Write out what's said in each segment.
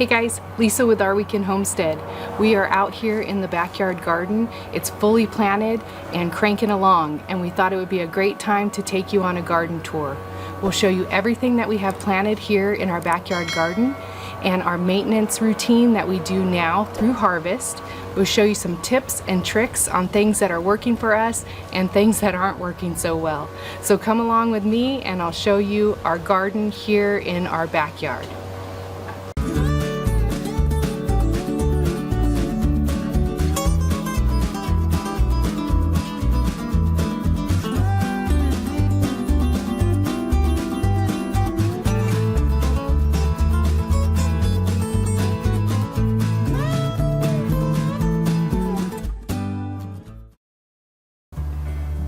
Hey guys, Lisa with Our Week in Homestead. We are out here in the backyard garden. It's fully planted and cranking along, and we thought it would be a great time to take you on a garden tour. We'll show you everything that we have planted here in our backyard garden and our maintenance routine that we do now through harvest. We'll show you some tips and tricks on things that are working for us and things that aren't working so well. So come along with me and I'll show you our garden here in our backyard.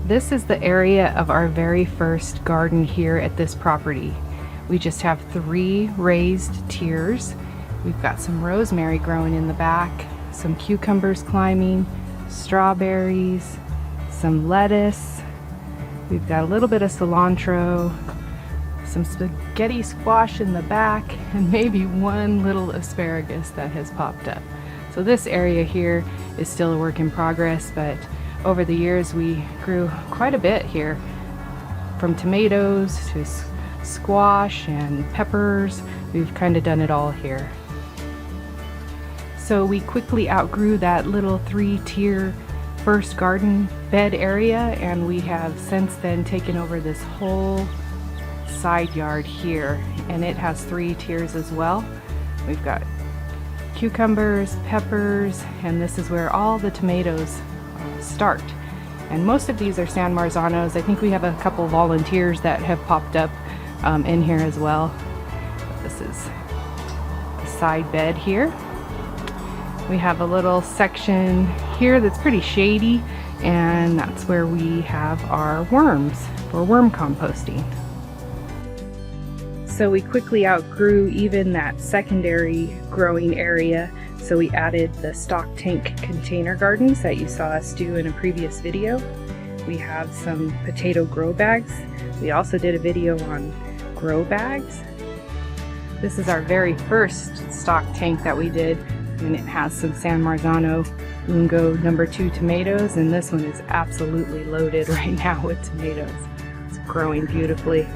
This is the area of our very first garden here at this property. We just have 3 raised tiers. We've got some rosemary growing in the back, some cucumbers climbing, strawberries, some lettuce. We've got a little bit of cilantro, some spaghetti squash in the back, and maybe one little asparagus that has popped up. So this area here is still a work in progress, but over the years we grew quite a bit here, from tomatoes to squash and peppers. We've kind of done it all here. So we quickly outgrew that little 3-tier first garden bed area, and we have since then taken over this whole side yard here, and it has 3 tiers as well. We've got cucumbers, peppers, and this is where all the tomatoes start. And most of these are San Marzanos. I think we have a couple volunteers that have popped up in here as well. But this is the side bed here. We have a little section here that's pretty shady, and that's where we have our worms for worm composting. So we quickly outgrew even that secondary growing area, so we added the stock tank container gardens that you saw us do in a previous video. We have some potato grow bags. We also did a video on grow bags. This is our very first stock tank that we did, and it has some San Marzano Lungo No. 2 tomatoes, and this one is absolutely loaded right now with tomatoes. It's growing beautifully.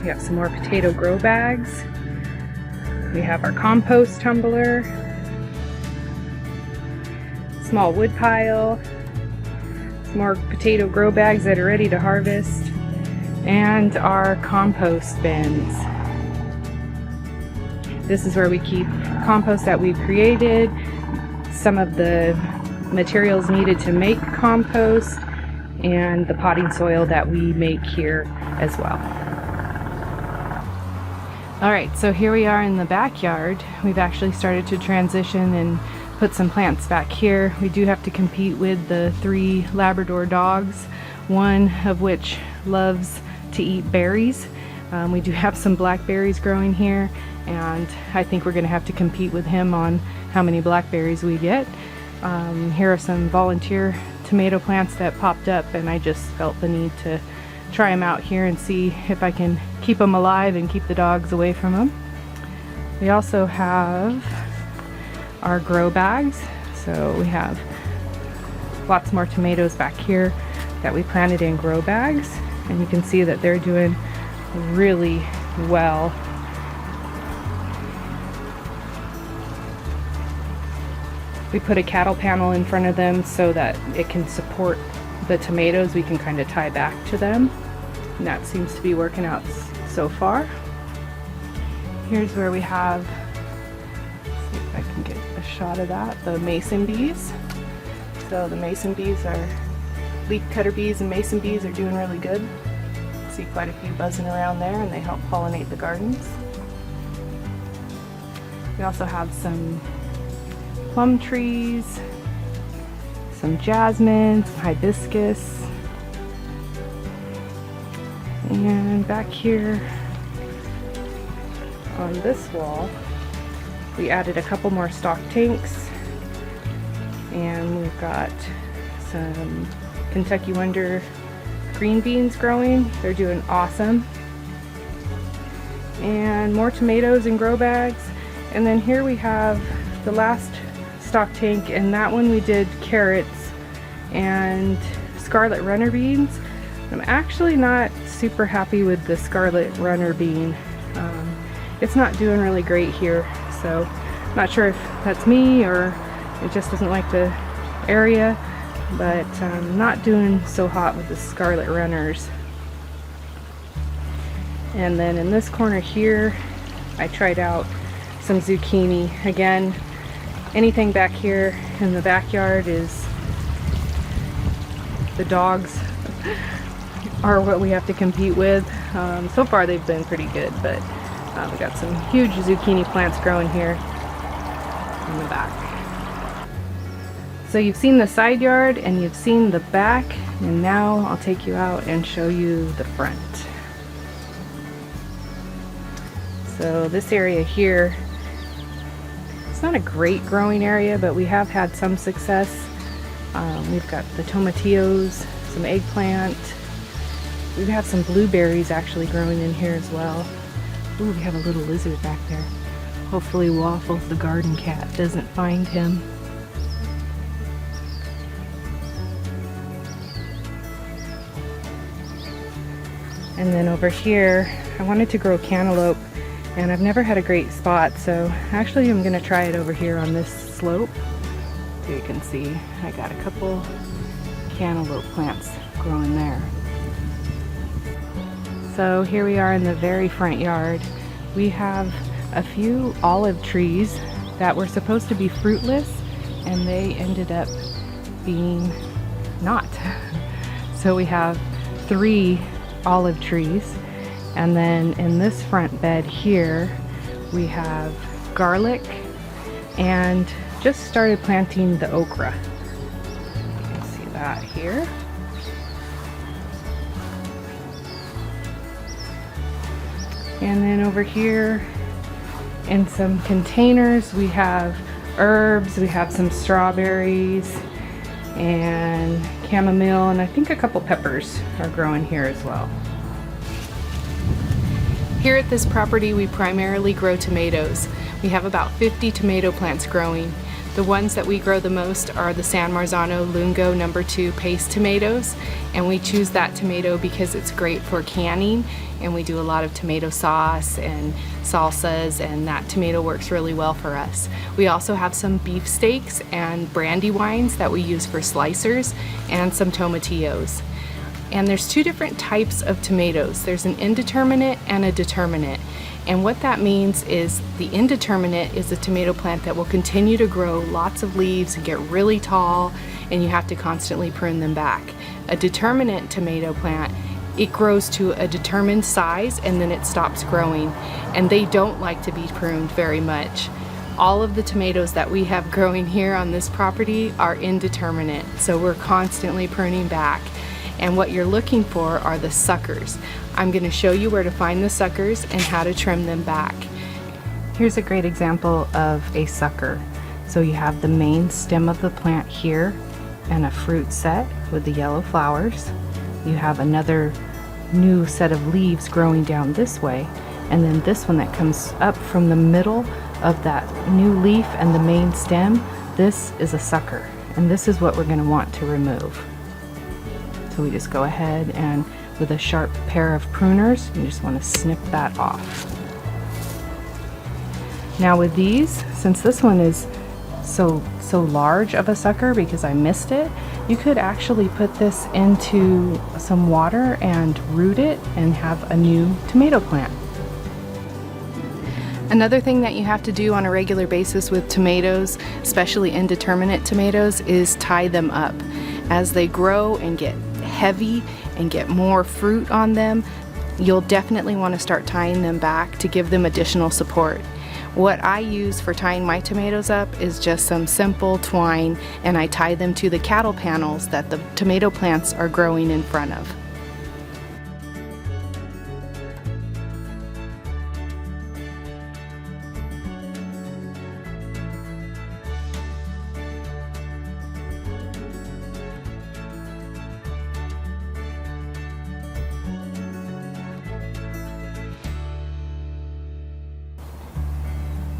We have some more potato grow bags. We have our compost tumbler, small wood pile, some more potato grow bags that are ready to harvest, and our compost bins. This is where we keep compost that we've created, some of the materials needed to make compost, and the potting soil that we make here as well. Alright, so here we are in the backyard. We've actually started to transition and put some plants back here. We do have to compete with the 3 Labrador dogs, one of which loves to eat berries. We do have some blackberries growing here, and I think we're going to have to compete with him on how many blackberries we get. Here are some volunteer tomato plants that popped up, and I just felt the need to try them out here and see if I can keep them alive and keep the dogs away from them. We also have our grow bags. So we have lots more tomatoes back here that we planted in grow bags, and you can see that they're doing really well. We put a cattle panel in front of them so that it can support the tomatoes. We can kind of tie back to them, and that seems to be working out so far. Here's where we have, let's see if I can get a shot of that, the mason bees. So the mason bees are, leafcutter bees and mason bees are doing really good. See quite a few buzzing around there, and they help pollinate the gardens. We also have some plum trees, some jasmine, some hibiscus, and back here on this wall we added a couple more stock tanks, and we've got some Kentucky Wonder green beans growing. They're doing awesome. And more tomatoes in grow bags, And then here we have the last stock tank, and that one we did carrots and scarlet runner beans. I'm actually not super happy with the scarlet runner bean. It's not doing really great here, so I'm not sure if that's me or it just doesn't like the area, but not doing so hot with the scarlet runners. And then in this corner here, I tried out some zucchini. Again, anything back here in the backyard is the dogs are what we have to compete with. So far they've been pretty good, but we got some huge zucchini plants growing here in the back. So you've seen the side yard and you've seen the back, and now I'll take you out and show you the front. So this area here, it's not a great growing area, but we have had some success. We've got the tomatillos, some eggplant. We have some blueberries actually growing in here as well. Ooh, we have a little lizard back there. Hopefully Waffles, the garden cat, doesn't find him. And then over here, I wanted to grow cantaloupe, and I've never had a great spot, so actually I'm gonna try it over here on this slope. So you can see I got a couple cantaloupe plants growing there. So here we are in the very front yard. We have a few olive trees that were supposed to be fruitless, and they ended up being not. So we have 3 olive trees, and then in this front bed here we have garlic, and just started planting the okra. You can see that here. And then over here in some containers we have herbs, we have some strawberries and chamomile, and I think a couple peppers are growing here as well. Here at this property we primarily grow tomatoes. We have about 50 tomato plants growing. The ones that we grow the most are the San Marzano Lungo No. 2 paste tomatoes, and we choose that tomato because it's great for canning, and we do a lot of tomato sauce and salsas, and that tomato works really well for us. We also have some beef steaks and brandy wines that we use for slicers, and some tomatillos. And there's 2 different types of tomatoes. There's an indeterminate and a determinate. And what that means is the indeterminate is a tomato plant that will continue to grow lots of leaves and get really tall, and you have to constantly prune them back. A determinate tomato plant, it grows to a determined size and then it stops growing, and they don't like to be pruned very much. All of the tomatoes that we have growing here on this property are indeterminate, so we're constantly pruning back. And what you're looking for are the suckers. I'm going to show you where to find the suckers and how to trim them back. Here's a great example of a sucker. So you have the main stem of the plant here and a fruit set with the yellow flowers. You have another new set of leaves growing down this way, and then this one that comes up from the middle of that new leaf and the main stem, this is a sucker, and this is what we're going to want to remove. So we just go ahead and with a sharp pair of pruners, you just want to snip that off. Now with these, since this one is so large of a sucker because I missed it, you could actually put this into some water and root it and have a new tomato plant. Another thing that you have to do on a regular basis with tomatoes, especially indeterminate tomatoes, is tie them up. As they grow and get heavy and get more fruit on them, you'll definitely want to start tying them back to give them additional support. What I use for tying my tomatoes up is just some simple twine, and I tie them to the cattle panels that the tomato plants are growing in front of.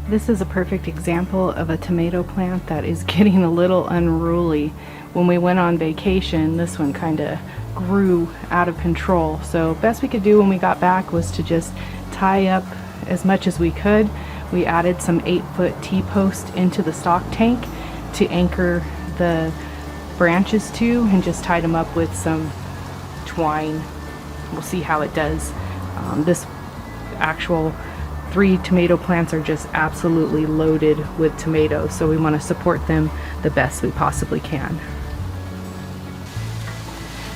This is a perfect example of a tomato plant that is getting a little unruly. When we went on vacation, this one kind of grew out of control. So best we could do when we got back was to just tie up as much as we could. We added some 8-foot T-post into the stock tank to anchor the branches to, and just tied them up with some twine. We'll see how it does. This actual 3 tomato plants are just absolutely loaded with tomatoes, so we want to support them the best we possibly can.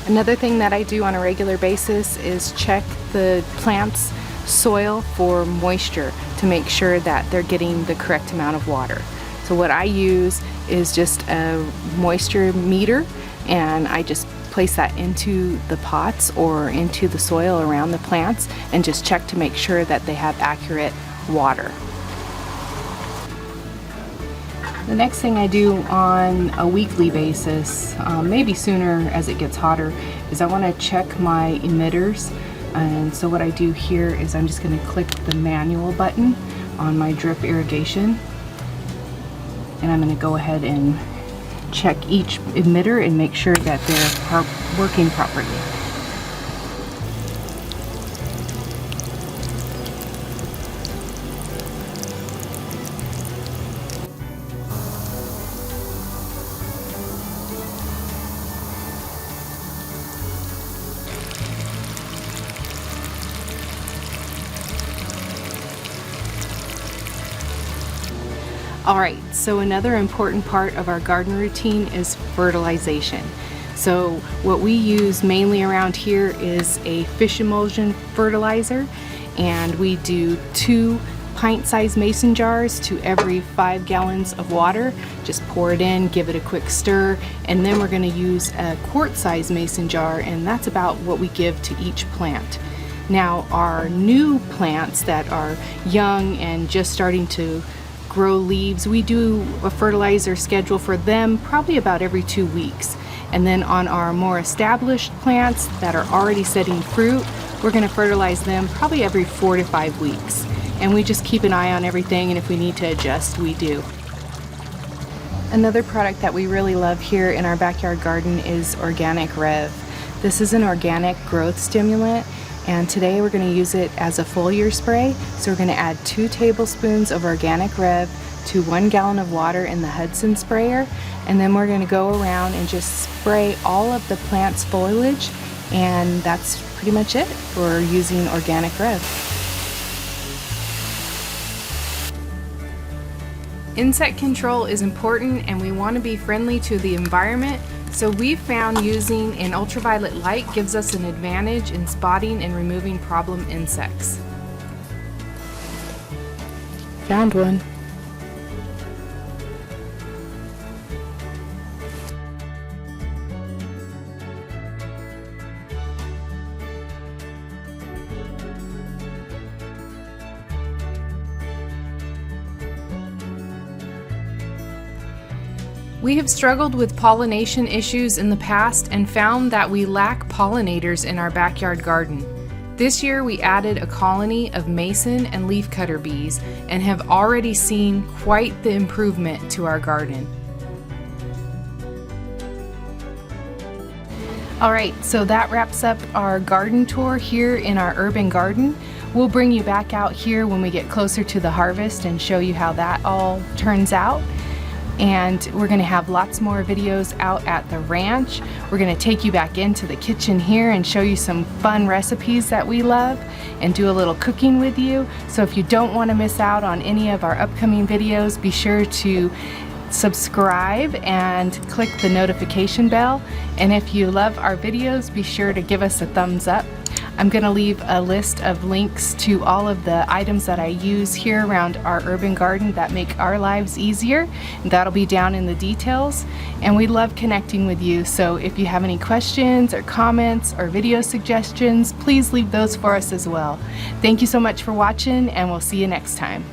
Another thing that I do on a regular basis is check the plants' soil for moisture to make sure that they're getting the correct amount of water. So what I use is just a moisture meter, and I just place that into the pots or into the soil around the plants and just check to make sure that they have accurate water. The next thing I do on a weekly basis, maybe sooner as it gets hotter, is I want to check my emitters. And so what I do here is I'm just going to click the manual button on my drip irrigation, and I'm going to go ahead and check each emitter and make sure that they're working properly. Alright, so another important part of our garden routine is fertilization. So what we use mainly around here is a fish emulsion fertilizer, and we do 2 pint-sized mason jars to every 5 gallons of water. Just pour it in, give it a quick stir, and then we're going to use a quart-sized mason jar, and that's about what we give to each plant. Now our new plants that are young and just starting to grow leaves, we do a fertilizer schedule for them probably about every 2 weeks. And then on our more established plants that are already setting fruit, we're going to fertilize them probably every 4 to 5 weeks. And we just keep an eye on everything, and if we need to adjust, we do. Another product that we really love here in our backyard garden is Organic Rev. This is an organic growth stimulant, and today we're going to use it as a foliar spray. So we're going to add 2 tablespoons of Organic Rev to 1 gallon of water in the Hudson sprayer, and then we're going to go around and just spray all of the plant's foliage, and that's pretty much it for using Organic Rev. Insect control is important, and we want to be friendly to the environment. So we've found using an ultraviolet light gives us an advantage in spotting and removing problem insects. Found one. We have struggled with pollination issues in the past and found that we lack pollinators in our backyard garden. This year we added a colony of mason and leafcutter bees and have already seen quite the improvement to our garden. Alright, so that wraps up our garden tour here in our urban garden. We'll bring you back out here when we get closer to the harvest and show you how that all turns out. And we're going to have lots more videos out at the ranch. We're going to take you back into the kitchen here and show you some fun recipes that we love and do a little cooking with you. So if you don't want to miss out on any of our upcoming videos, be sure to subscribe and click the notification bell. And if you love our videos, be sure to give us a thumbs up. I'm going to leave a list of links to all of the items that I use here around our urban garden that make our lives easier. That'll be down in the details. And we love connecting with you, so if you have any questions or comments or video suggestions, please leave those for us as well. Thank you so much for watching, and we'll see you next time.